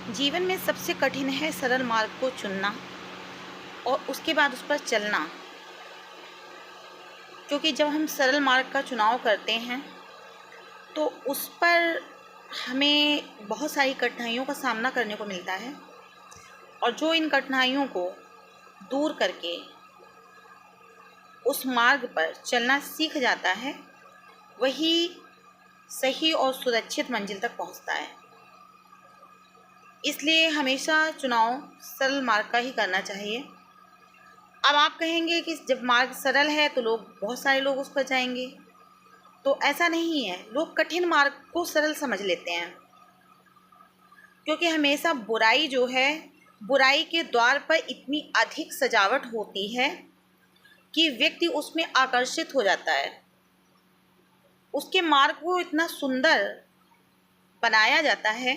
जीवन में सबसे कठिन है सरल मार्ग को चुनना और उसके बाद उस पर चलना। क्योंकि जब हम सरल मार्ग का चुनाव करते हैं तो उस पर हमें बहुत सारी कठिनाइयों का सामना करने को मिलता है, और जो इन कठिनाइयों को दूर करके उस मार्ग पर चलना सीख जाता है, वही सही और सुरक्षित मंजिल तक पहुंचता है। इसलिए हमेशा चुनाव सरल मार्ग का ही करना चाहिए। अब आप कहेंगे कि जब मार्ग सरल है तो बहुत सारे लोग उस पर जाएंगे, तो ऐसा नहीं है। लोग कठिन मार्ग को सरल समझ लेते हैं, क्योंकि हमेशा बुराई जो है, बुराई के द्वार पर इतनी अधिक सजावट होती है कि व्यक्ति उसमें आकर्षित हो जाता है। उसके मार्ग को इतना सुंदर बनाया जाता है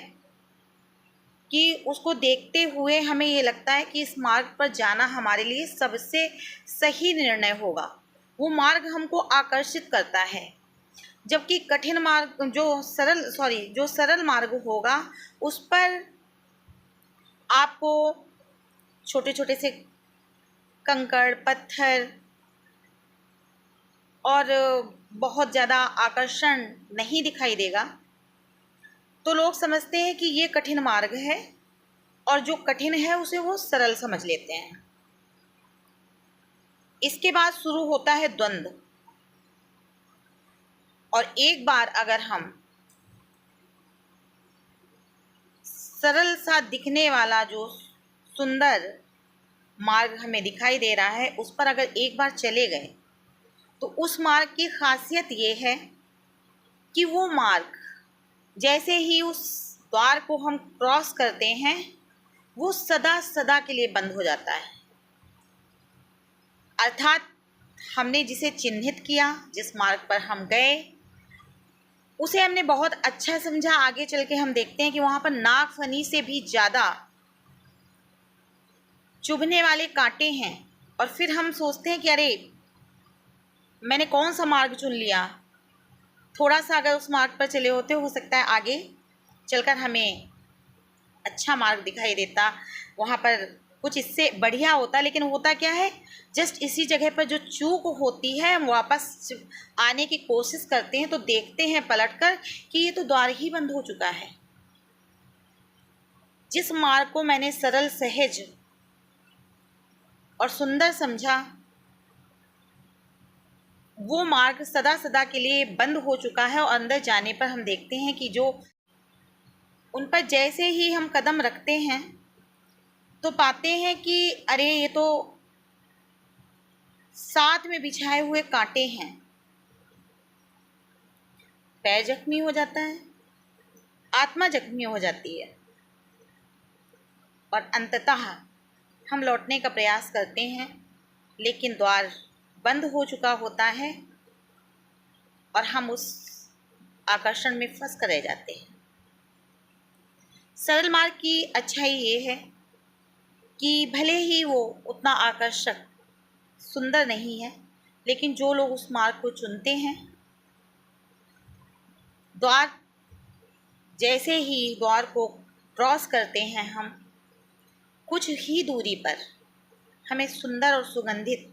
कि उसको देखते हुए हमें ये लगता है कि इस मार्ग पर जाना हमारे लिए सबसे सही निर्णय होगा। वो मार्ग हमको आकर्षित करता है, जबकि कठिन मार्ग जो सरल मार्ग होगा उस पर आपको छोटे छोटे से कंकड़ पत्थर और बहुत ज़्यादा आकर्षण नहीं दिखाई देगा। तो लोग समझते हैं कि ये कठिन मार्ग है, और जो कठिन है उसे वो सरल समझ लेते हैं। इसके बाद शुरू होता है द्वंद्व। और एक बार अगर हम सरल सा दिखने वाला जो सुंदर मार्ग हमें दिखाई दे रहा है उस पर अगर एक बार चले गए, तो उस मार्ग की खासियत ये है कि वो मार्ग जैसे ही उस द्वार को हम क्रॉस करते हैं, वो सदा सदा के लिए बंद हो जाता है। अर्थात हमने जिसे चिन्हित किया, जिस मार्ग पर हम गए, उसे हमने बहुत अच्छा समझा। आगे चल के हम देखते हैं कि वहाँ पर नागफनी से भी ज़्यादा चुभने वाले कांटे हैं, और फिर हम सोचते हैं कि अरे मैंने कौन सा मार्ग चुन लिया। थोड़ा सा अगर उस मार्ग पर चले होते, हो सकता है आगे चलकर हमें अच्छा मार्ग दिखाई देता, वहाँ पर कुछ इससे बढ़िया होता। लेकिन होता क्या है, जस्ट इसी जगह पर जो चूक होती है, हम वापस आने की कोशिश करते हैं तो देखते हैं पलटकर कि ये तो द्वार ही बंद हो चुका है। जिस मार्ग को मैंने सरल, सहज और सुंदर समझा, वो मार्ग सदा सदा के लिए बंद हो चुका है। और अंदर जाने पर हम देखते हैं कि जो उन पर जैसे ही हम कदम रखते हैं तो पाते हैं कि अरे ये तो साथ में बिछाए हुए कांटे हैं। पैर जख्मी हो जाता है, आत्मा जख्मी हो जाती है, और अंततः हम लौटने का प्रयास करते हैं, लेकिन द्वार बंद हो चुका होता है और हम उस आकर्षण में फंस कर रह जाते हैं। सरल मार्ग की अच्छाई ये है कि भले ही वो उतना आकर्षक, सुंदर नहीं है, लेकिन जो लोग उस मार्ग को चुनते हैं, जैसे ही द्वार को क्रॉस करते हैं हम, कुछ ही दूरी पर हमें सुंदर और सुगंधित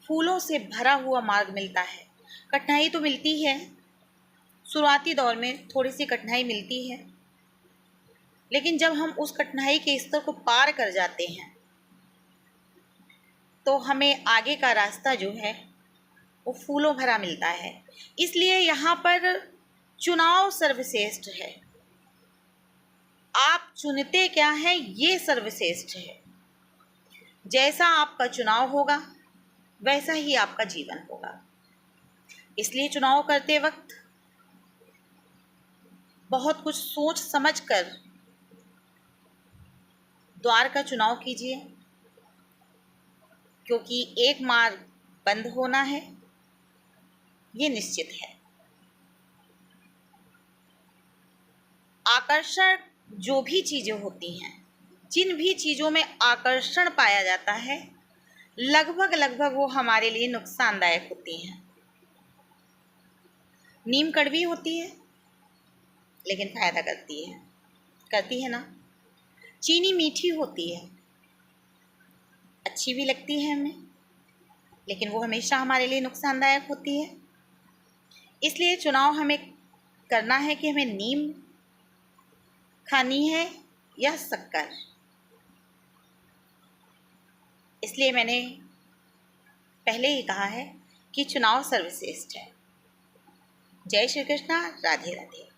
फूलों से भरा हुआ मार्ग मिलता है। कठिनाई तो मिलती है, शुरुआती दौर में थोड़ी सी कठिनाई मिलती है, लेकिन जब हम उस कठिनाई के स्तर को पार कर जाते हैं तो हमें आगे का रास्ता जो है वो फूलों भरा मिलता है। इसलिए यहाँ पर चुनाव सर्वश्रेष्ठ है। आप चुनते क्या हैं, ये सर्वश्रेष्ठ है। जैसा आपका चुनाव होगा वैसा ही आपका जीवन होगा। इसलिए चुनाव करते वक्त बहुत कुछ सोच समझ कर द्वार का चुनाव कीजिए, क्योंकि एक मार्ग बंद होना है, ये निश्चित है। आकर्षण जो भी चीज़ें होती हैं, जिन भी चीज़ों में आकर्षण पाया जाता है, लगभग वो हमारे लिए नुकसानदायक होती हैं। नीम कड़वी होती है लेकिन फ़ायदा करती है ना। चीनी मीठी होती है, अच्छी भी लगती है हमें, लेकिन वो हमेशा हमारे लिए नुकसानदायक होती है। इसलिए चुनाव हमें करना है कि हमें नीम खानी है या शक्कर। इसलिए मैंने पहले ही कहा है कि चुनाव सर्वश्रेष्ठ है। जय श्री कृष्णा, राधे राधे।